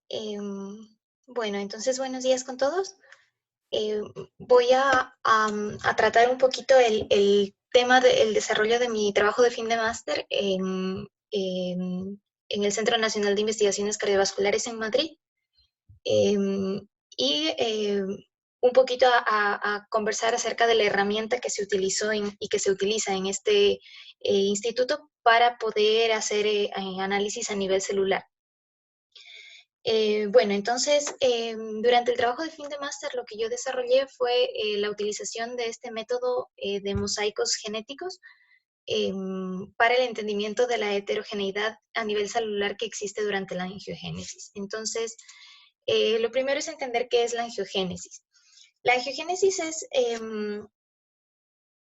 Em, bueno, entonces buenos días con todos. Eh, Voy a tratar un poquito el tema del desarrollo de mi trabajo de fin de máster en el Centro Nacional de Investigaciones Cardiovasculares en Madrid. Em, y un poquito a conversar acerca de la herramienta que se utilizó y que se utiliza en este instituto para poder hacer análisis a nivel celular. Bueno, entonces, durante el trabajo de fin de máster, lo que yo desarrollé fue la utilización de este método de mosaicos genéticos para el entendimiento de la heterogeneidad a nivel celular que existe durante la angiogénesis. Entonces, lo primero es entender qué es la angiogénesis. La angiogénesis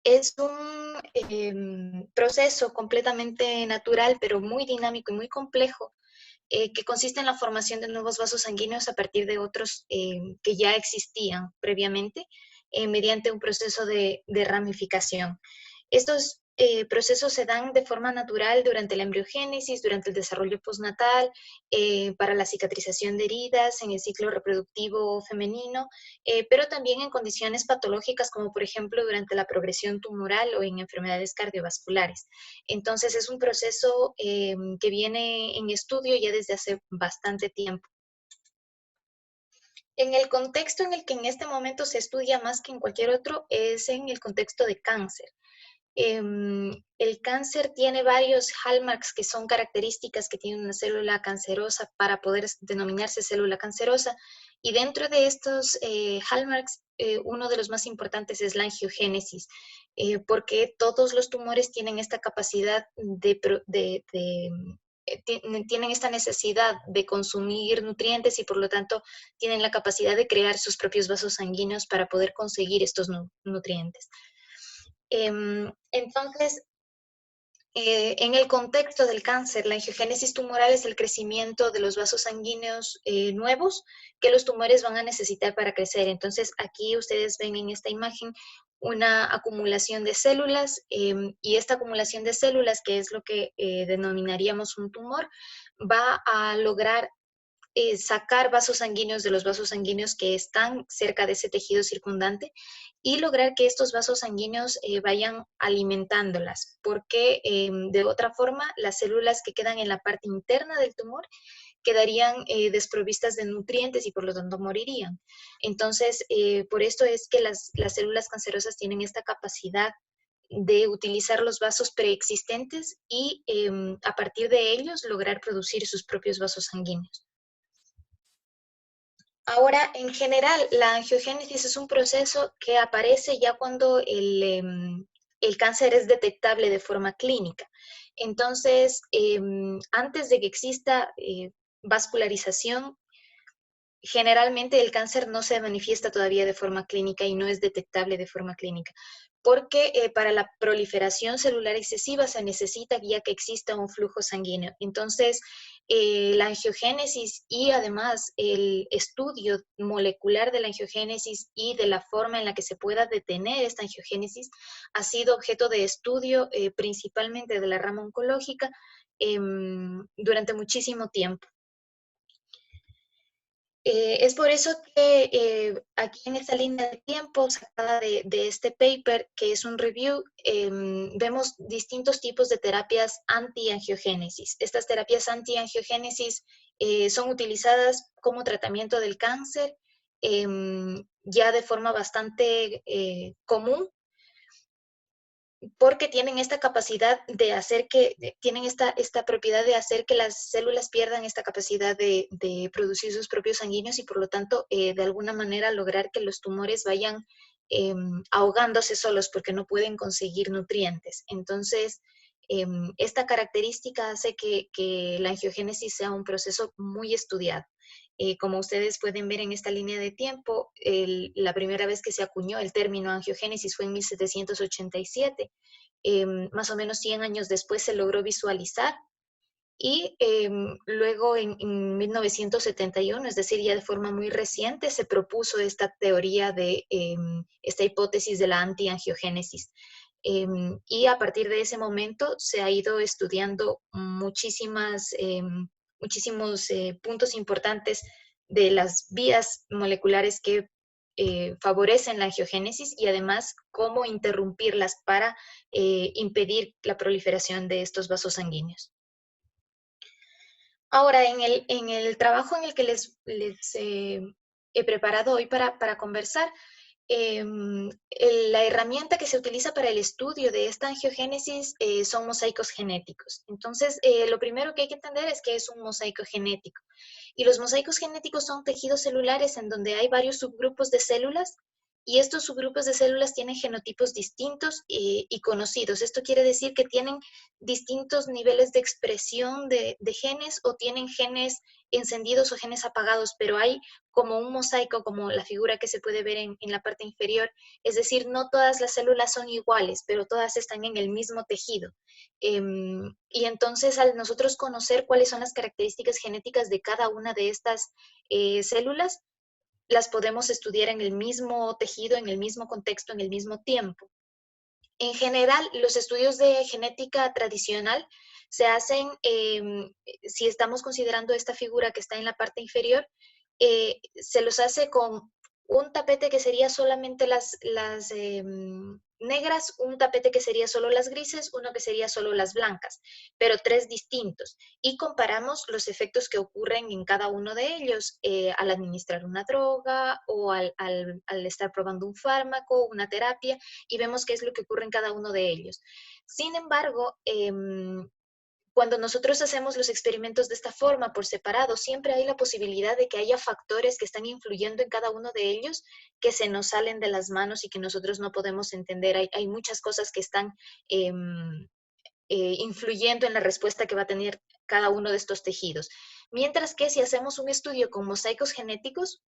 es un proceso completamente natural, pero muy dinámico y muy complejo, que consiste en la formación de nuevos vasos sanguíneos a partir de otros que ya existían previamente mediante un proceso de ramificación. Estos procesos se dan de forma natural durante la embriogénesis, durante el desarrollo postnatal, para la cicatrización de heridas, en el ciclo reproductivo femenino, pero también en condiciones patológicas como por ejemplo durante la progresión tumoral o en enfermedades cardiovasculares. Entonces es un proceso que viene en estudio ya desde hace bastante tiempo. En el contexto en el que en este momento se estudia más que en cualquier otro es en el contexto de cáncer. El cáncer tiene varios hallmarks que son características que tiene una célula cancerosa para poder denominarse célula cancerosa, y dentro de estos hallmarks, uno de los más importantes es la angiogénesis, porque todos los tumores tienen esta capacidad tienen esta necesidad de consumir nutrientes y por lo tanto tienen la capacidad de crear sus propios vasos sanguíneos para poder conseguir estos nutrientes. Entonces, en el contexto del cáncer, la angiogénesis tumoral es el crecimiento de los vasos sanguíneos nuevos que los tumores van a necesitar para crecer. Entonces, aquí ustedes ven en esta imagen una acumulación de células y esta acumulación de células, que es lo que denominaríamos un tumor, va a lograr sacar vasos sanguíneos de los vasos sanguíneos que están cerca de ese tejido circundante y lograr que estos vasos sanguíneos vayan alimentándolas, porque de otra forma las células que quedan en la parte interna del tumor quedarían desprovistas de nutrientes y por lo tanto morirían. Entonces, por esto es que las células cancerosas tienen esta capacidad de utilizar los vasos preexistentes y a partir de ellos lograr producir sus propios vasos sanguíneos. Ahora, en general, la angiogénesis es un proceso que aparece ya cuando el cáncer es detectable de forma clínica. Entonces, antes de que exista vascularización, generalmente el cáncer no se manifiesta todavía de forma clínica y no es detectable de forma clínica, porque para la proliferación celular excesiva se necesita ya que exista un flujo sanguíneo. Entonces, la angiogénesis y además el estudio molecular de la angiogénesis y de la forma en la que se pueda detener esta angiogénesis ha sido objeto de estudio principalmente de la rama oncológica durante muchísimo tiempo. Es por eso que aquí en esta línea de tiempo sacada de este paper, que es un review, vemos distintos tipos de terapias antiangiogénesis. Estas terapias antiangiogénesis son utilizadas como tratamiento del cáncer ya de forma bastante común, porque tienen esta capacidad de hacer que, tienen esta propiedad de hacer que las células pierdan esta capacidad de producir sus propios sanguíneos y por lo tanto, de alguna manera lograr que los tumores vayan ahogándose solos porque no pueden conseguir nutrientes. Entonces, esta característica hace que la angiogénesis sea un proceso muy estudiado. Como ustedes pueden ver en esta línea de tiempo, la primera vez que se acuñó el término angiogénesis fue en 1787. Más o menos 100 años después se logró visualizar y luego en 1971, es decir, ya de forma muy reciente, se propuso esta teoría de esta hipótesis de la antiangiogénesis. Y a partir de ese momento se ha ido estudiando muchísimas muchísimos puntos importantes de las vías moleculares que favorecen la angiogénesis y además cómo interrumpirlas para impedir la proliferación de estos vasos sanguíneos. Ahora, en el trabajo en el que les he preparado hoy para conversar, la herramienta que se utiliza para el estudio de esta angiogénesis son mosaicos genéticos. Entonces, lo primero que hay que entender es que es un mosaico genético. Y los mosaicos genéticos son tejidos celulares en donde hay varios subgrupos de células y estos subgrupos de células tienen genotipos distintos y conocidos. Esto quiere decir que tienen distintos niveles de expresión de genes o tienen genes encendidos o genes apagados, pero hay como un mosaico, como la figura que se puede ver en la parte inferior. Es decir, no todas las células son iguales, pero todas están en el mismo tejido. Y entonces, al nosotros conocer cuáles son las características genéticas de cada una de estas células, las podemos estudiar en el mismo tejido, en el mismo contexto, en el mismo tiempo. En general, los estudios de genética tradicional se hacen, si estamos considerando esta figura que está en la parte inferior, se los hace con un tapete que sería solamente las negras, un tapete que sería solo las grises, uno que sería solo las blancas, pero tres distintos. Y comparamos los efectos que ocurren en cada uno de ellos al administrar una droga o al estar probando un fármaco, una terapia, y vemos qué es lo que ocurre en cada uno de ellos. Sin embargo, cuando nosotros hacemos los experimentos de esta forma, por separado, siempre hay la posibilidad de que haya factores que están influyendo en cada uno de ellos que se nos salen de las manos y que nosotros no podemos entender. Hay muchas cosas que están influyendo en la respuesta que va a tener cada uno de estos tejidos. Mientras que si hacemos un estudio con mosaicos genéticos,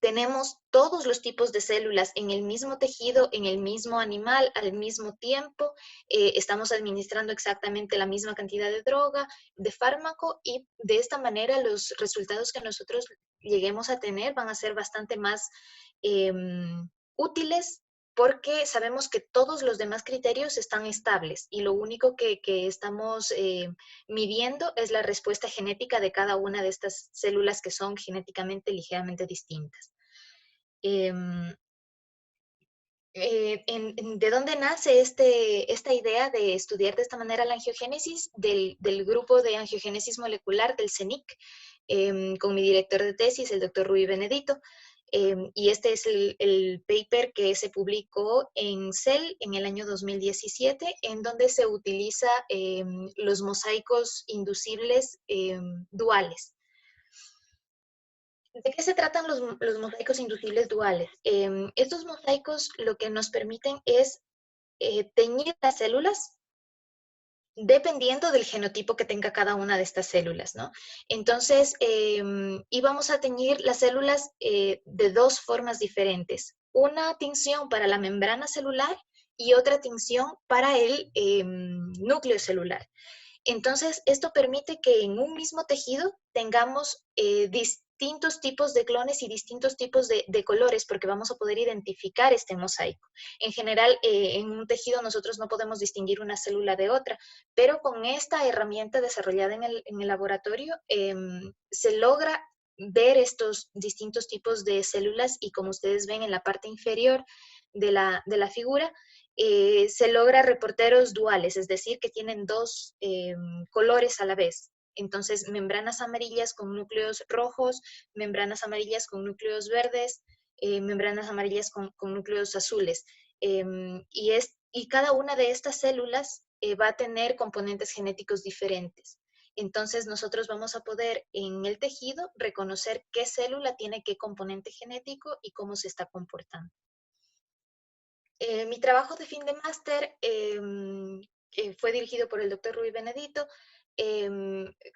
tenemos todos los tipos de células en el mismo tejido, en el mismo animal, al mismo tiempo, estamos administrando exactamente la misma cantidad de droga, de fármaco, y de esta manera los resultados que nosotros lleguemos a tener van a ser bastante más útiles porque sabemos que todos los demás criterios están estables y lo único que estamos midiendo es la respuesta genética de cada una de estas células que son genéticamente ligeramente distintas. ¿De dónde nace esta idea de estudiar de esta manera la angiogénesis? Del grupo de angiogénesis molecular del CENIC, con mi director de tesis, el doctor Rui Benedito. Y este es el paper que se publicó en Cell en el año 2017, en donde se utiliza los mosaicos inducibles duales. ¿De qué se tratan los mosaicos inducibles duales? Estos mosaicos lo que nos permiten es teñir las células dependiendo del genotipo que tenga cada una de estas células, ¿no? Entonces, íbamos a teñir las células de dos formas diferentes. Una tinción para la membrana celular y otra tinción para el núcleo celular. Entonces, esto permite que en un mismo tejido tengamos distintos tipos de clones y distintos tipos de colores, porque vamos a poder identificar este mosaico. En general, en un tejido nosotros no podemos distinguir una célula de otra, pero con esta herramienta desarrollada en el laboratorio, se logra ver estos distintos tipos de células y como ustedes ven en la parte inferior de la figura, se logra reporteros duales, es decir, que tienen dos colores a la vez. Entonces, membranas amarillas con núcleos rojos, membranas amarillas con núcleos verdes, membranas amarillas con núcleos azules. Y cada una de estas células va a tener componentes genéticos diferentes. Entonces, nosotros vamos a poder en el tejido reconocer qué célula tiene qué componente genético y cómo se está comportando. Mi trabajo de fin de máster fue dirigido por el doctor Rui Benedito.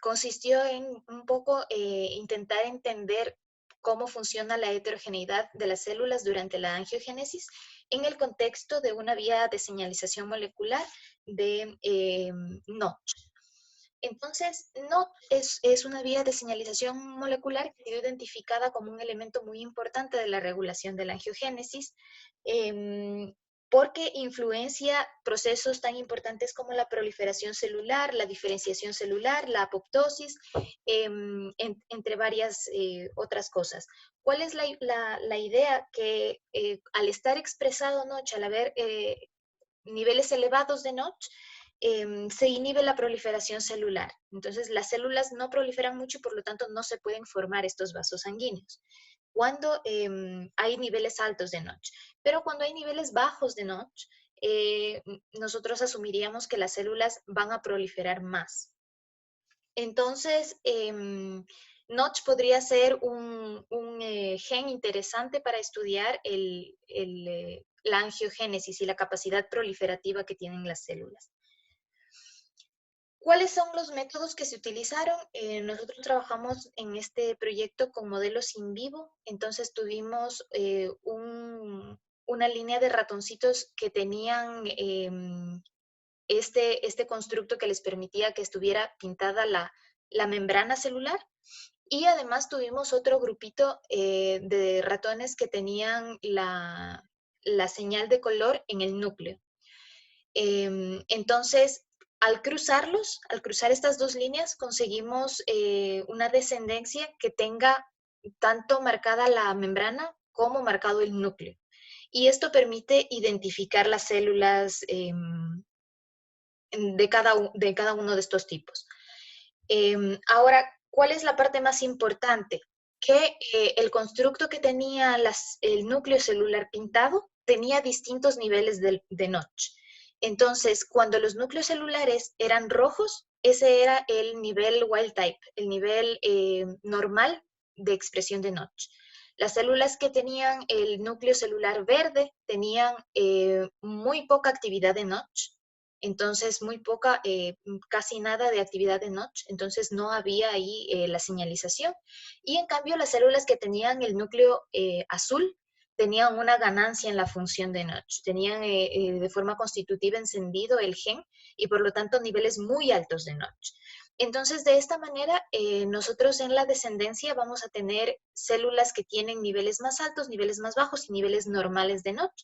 Consistió en un poco intentar entender cómo funciona la heterogeneidad de las células durante la angiogénesis en el contexto de una vía de señalización molecular de Notch. Entonces, Notch es una vía de señalización molecular que ha sido identificada como un elemento muy importante de la regulación de la angiogénesis. porque influencia procesos tan importantes como la proliferación celular, la diferenciación celular, la apoptosis, entre varias otras cosas. ¿Cuál es la idea? Que al estar expresado Notch, al haber niveles elevados de Notch, se inhibe la proliferación celular. Entonces, las células no proliferan mucho y por lo tanto no se pueden formar estos vasos sanguíneos cuando hay niveles altos de Notch. Pero cuando hay niveles bajos de Notch, nosotros asumiríamos que las células van a proliferar más. Entonces, Notch podría ser un gen interesante para estudiar la angiogénesis y la capacidad proliferativa que tienen las células. ¿Cuáles son los métodos que se utilizaron? Nosotros trabajamos en este proyecto con modelos in vivo, entonces tuvimos una línea de ratoncitos que tenían este constructo que les permitía que estuviera pintada la membrana celular, y además tuvimos otro grupito de ratones que tenían la señal de color en el núcleo. Entonces, al cruzar estas dos líneas, conseguimos una descendencia que tenga tanto marcada la membrana como marcado el núcleo. Y esto permite identificar las células de cada uno de estos tipos. Ahora, ¿cuál es la parte más importante? Que el constructo que tenía el núcleo celular pintado tenía distintos niveles de Notch. Entonces, cuando los núcleos celulares eran rojos, ese era el nivel wild type, el nivel normal de expresión de Notch. Las células que tenían el núcleo celular verde tenían muy poca actividad de Notch, entonces muy poca, casi nada de actividad de Notch, entonces no había ahí la señalización. Y en cambio las células que tenían el núcleo azul tenían una ganancia en la función de Notch, tenían de forma constitutiva encendido el gen y por lo tanto niveles muy altos de Notch. Entonces, de esta manera, nosotros en la descendencia vamos a tener células que tienen niveles más altos, niveles más bajos y niveles normales de Notch.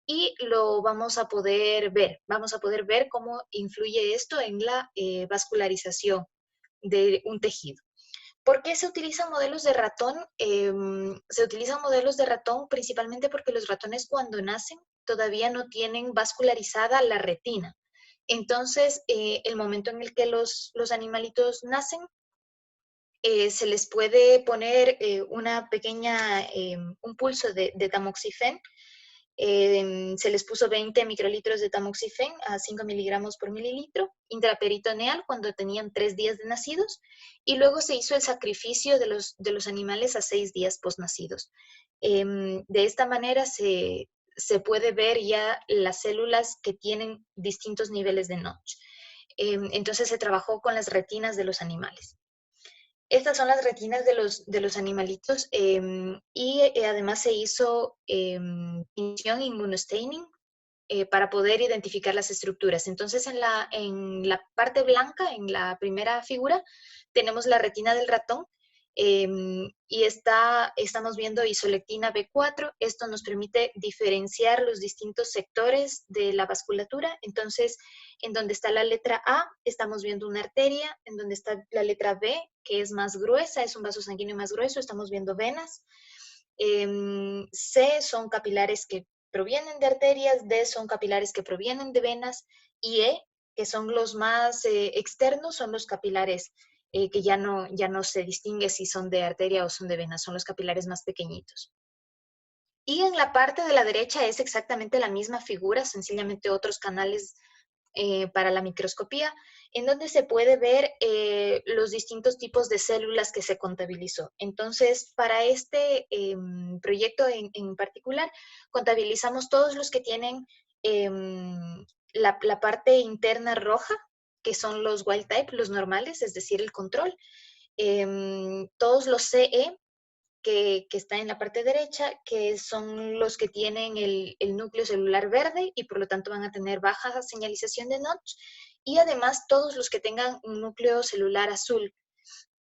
Y lo vamos a poder ver cómo influye esto en la vascularización de un tejido. ¿Por qué se utilizan modelos de ratón? Se utilizan modelos de ratón principalmente porque los ratones cuando nacen todavía no tienen vascularizada la retina. Entonces, el momento en el que los animalitos nacen, se les puede poner un pulso de tamoxifén. Se les puso 20 microlitros de tamoxifén a 5 miligramos por mililitro, intraperitoneal cuando tenían 3 días de nacidos, y luego se hizo el sacrificio de los animales a 6 días postnacidos. De esta manera se puede ver ya las células que tienen distintos niveles de Notch. Entonces se trabajó con las retinas de los animales. Estas son las retinas de los animalitos y además se hizo tinción inmunostaining para poder identificar las estructuras. Entonces en la parte blanca, en la primera figura, tenemos la retina del ratón y estamos viendo isolectina B4. Esto nos permite diferenciar los distintos sectores de la vasculatura. Entonces, en donde está la letra A, estamos viendo una arteria. En donde está la letra B, que es más gruesa, es un vaso sanguíneo más grueso, estamos viendo venas. C son capilares que provienen de arterias, D son capilares que provienen de venas, y E, que son los más externos, son los capilares que ya no se distingue si son de arteria o son de vena, son los capilares más pequeñitos. Y en la parte de la derecha es exactamente la misma figura, sencillamente otros canales para la microscopía, en donde se puede ver los distintos tipos de células que se contabilizó. Entonces, para este proyecto en particular, contabilizamos todos los que tienen la parte interna roja, que son los wild type, los normales, es decir, el control. Todos los CE, que está en la parte derecha, que son los que tienen el núcleo celular verde y por lo tanto van a tener baja señalización de Notch, y además todos los que tengan un núcleo celular azul,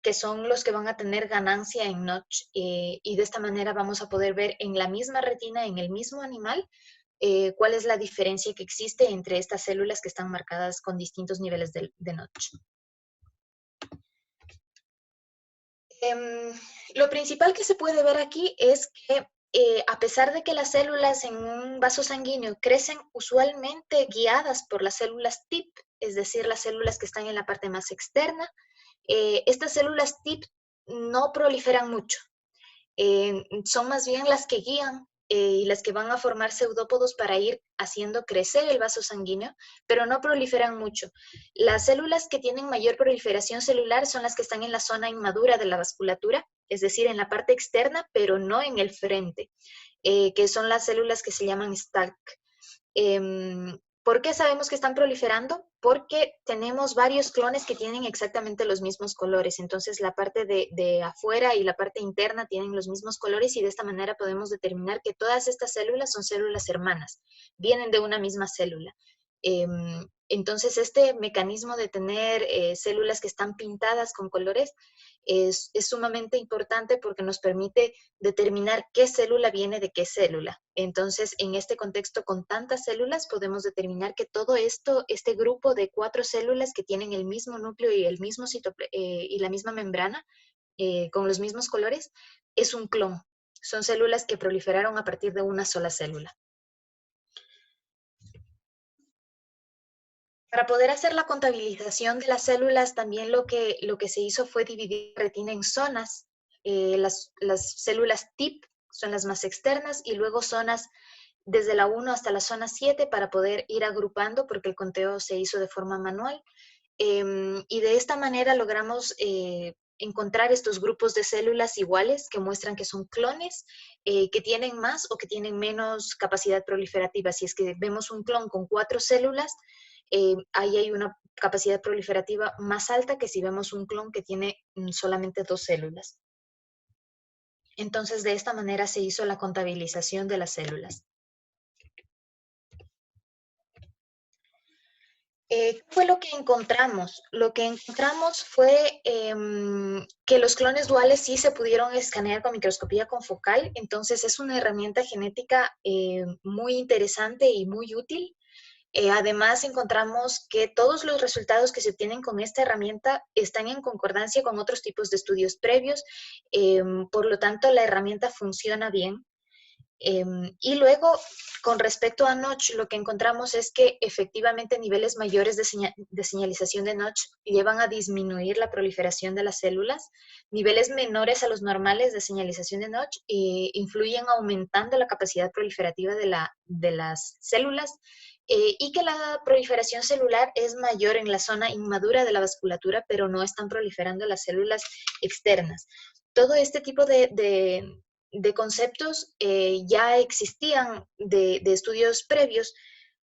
que son los que van a tener ganancia en Notch, y de esta manera vamos a poder ver en la misma retina, en el mismo animal, cuál es la diferencia que existe entre estas células que están marcadas con distintos niveles de Notch. Lo principal que se puede ver aquí es que a pesar de que las células en un vaso sanguíneo crecen usualmente guiadas por las células TIP, es decir, las células que están en la parte más externa, estas células TIP no proliferan mucho. Son más bien las que guían y las que van a formar pseudópodos para ir haciendo crecer el vaso sanguíneo, pero no proliferan mucho. Las células que tienen mayor proliferación celular son las que están en la zona inmadura de la vasculatura, es decir, en la parte externa, pero no en el frente, que son las células que se llaman STAC. ¿Por qué sabemos que están proliferando? Porque tenemos varios clones que tienen exactamente los mismos colores. Entonces, la parte de afuera y la parte interna tienen los mismos colores y de esta manera podemos determinar que todas estas células son células hermanas, vienen de una misma célula. Entonces, este mecanismo de tener células que están pintadas con colores es sumamente importante porque nos permite determinar qué célula viene de qué célula. Entonces, en este contexto, con tantas células, podemos determinar que todo esto, este grupo de 4 células que tienen el mismo núcleo y, y la misma membrana, con los mismos colores, es un clon. Son células que proliferaron a partir de una sola célula. Para poder hacer la contabilización de las células, también lo que se hizo fue dividir la retina en zonas. Las células TIP son las más externas y luego zonas desde la 1 hasta la zona 7 para poder ir agrupando porque el conteo se hizo de forma manual. Y de esta manera logramos encontrar estos grupos de células iguales que muestran que son clones que tienen más o que tienen menos capacidad proliferativa. Si es que vemos un clon con 4 células, ahí hay una capacidad proliferativa más alta que si vemos un clon que tiene solamente 2 células. Entonces, de esta manera se hizo la contabilización de las células. ¿Qué fue lo que encontramos? Lo que encontramos fue que los clones duales sí se pudieron escanear con microscopía confocal, entonces es una herramienta genética muy interesante y muy útil. Además, encontramos que todos los resultados que se obtienen con esta herramienta están en concordancia con otros tipos de estudios previos, por lo tanto, la herramienta funciona bien. Y luego, con respecto a Notch, lo que encontramos es que efectivamente niveles mayores de señalización de Notch llevan a disminuir la proliferación de las células. Niveles menores a los normales de señalización de Notch influyen aumentando la capacidad proliferativa de las células y que la proliferación celular es mayor en la zona inmadura de la vasculatura, pero no están proliferando las células externas. Todo este tipo de conceptos ya existían de estudios previos,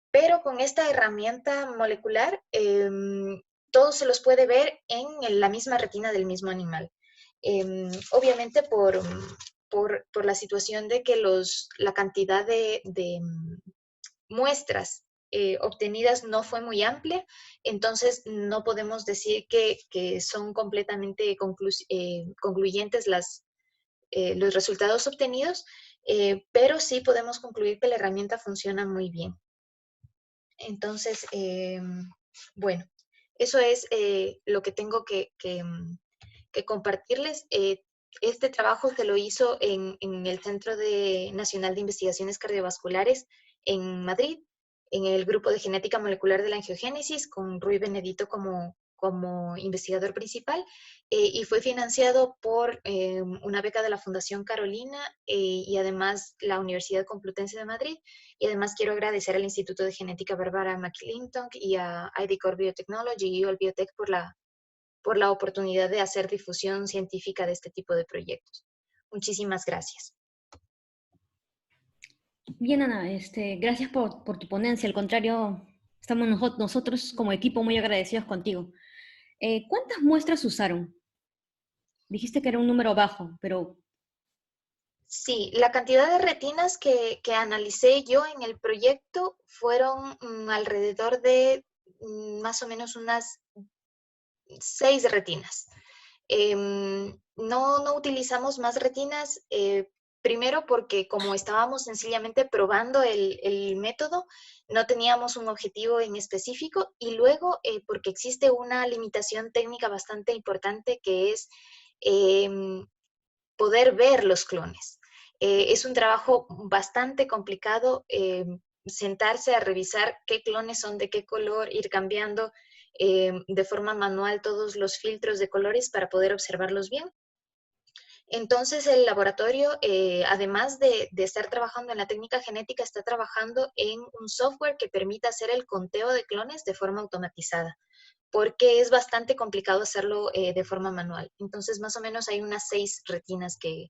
pero con esta herramienta molecular todo se los puede ver en la misma retina del mismo animal. Obviamente por la situación de que la cantidad de muestras obtenidas no fue muy amplia, entonces no podemos decir que son completamente concluyentes los resultados obtenidos, pero sí podemos concluir que la herramienta funciona muy bien. Entonces, bueno, eso es lo que tengo que compartirles. Este trabajo se lo hizo en el Centro Nacional de Investigaciones Cardiovasculares en Madrid, en el grupo de genética molecular de la angiogénesis, con Rui Benedito como investigador principal, y fue financiado por una beca de la Fundación Carolina y además la Universidad Complutense de Madrid. Y además quiero agradecer al Instituto de Genética Barbara McClintock y a IDCOR Biotechnology y UL Biotech por la oportunidad de hacer difusión científica de este tipo de proyectos. Muchísimas gracias. Bien, Ana, gracias por tu ponencia. Al contrario, estamos nosotros como equipo muy agradecidos contigo. ¿Cuántas muestras usaron? Dijiste que era un número bajo, pero... Sí, la cantidad de retinas que analicé yo en el proyecto fueron alrededor de más o menos unas 6 retinas. No utilizamos más retinas Primero porque como estábamos sencillamente probando el método, no teníamos un objetivo en específico y luego porque existe una limitación técnica bastante importante que es em, poder ver los clones. Es un trabajo bastante complicado sentarse a revisar qué clones son de qué color, ir cambiando de forma manual todos los filtros de colores para poder observarlos bien. Entonces, el laboratorio, además de estar trabajando en la técnica genética, está trabajando en un software que permita hacer el conteo de clones de forma automatizada, porque es bastante complicado hacerlo de forma manual. Entonces, más o menos hay unas 6 retinas que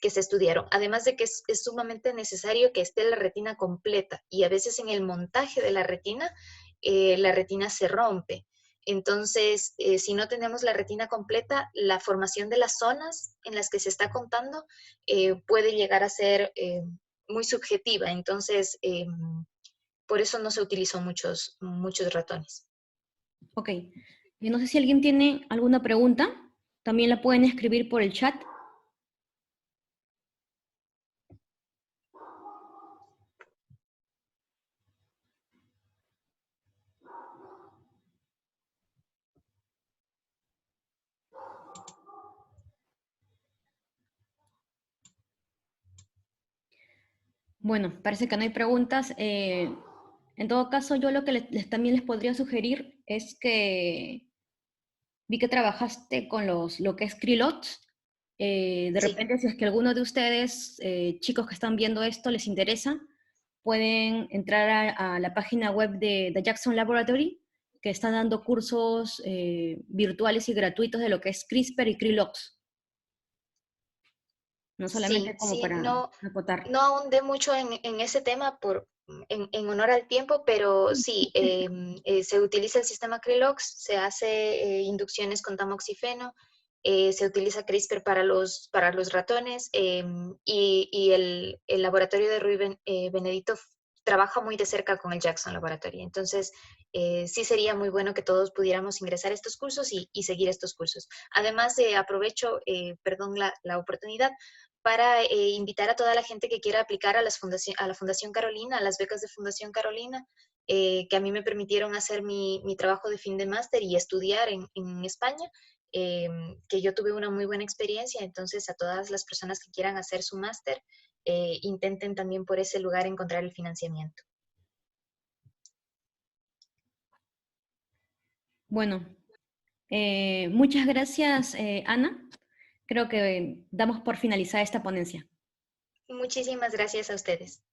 se estudiaron. Además de que es sumamente necesario que esté la retina completa y a veces en el montaje de la retina se rompe. Entonces, si no tenemos la retina completa, la formación de las zonas en las que se está contando puede llegar a ser muy subjetiva. Entonces, por eso no se utilizó muchos ratones. Ok. No sé si alguien tiene alguna pregunta. También la pueden escribir por el chat. Bueno, parece que no hay preguntas. En todo caso, yo lo que también les podría sugerir es que vi que trabajaste con lo que es Krilots. De Sí. repente, si es que alguno de ustedes, chicos que están viendo esto, les interesa, pueden entrar a la página web de The Jackson Laboratory, que están dando cursos virtuales y gratuitos de lo que es CRISPR y Krilox, no solamente Sí, como sí, para no, acotar. no ahondé mucho en ese tema en honor al tiempo, pero sí, se utiliza el sistema Krilox, se hace inducciones con tamoxifeno, se utiliza CRISPR para los ratones y el laboratorio de Rui Benedito trabaja muy de cerca con el Jackson Laboratory. Entonces, sí sería muy bueno que todos pudiéramos ingresar a estos cursos y seguir estos cursos. Además, aprovecho, perdón, la oportunidad para invitar a toda la gente que quiera aplicar a la Fundación Carolina, a las becas de Fundación Carolina, que a mí me permitieron hacer mi trabajo de fin de máster y estudiar en España, que yo tuve una muy buena experiencia. Entonces, a todas las personas que quieran hacer su máster, intenten también por ese lugar encontrar el financiamiento. Bueno, muchas gracias, Ana. Creo que damos por finalizada esta ponencia. Muchísimas gracias a ustedes.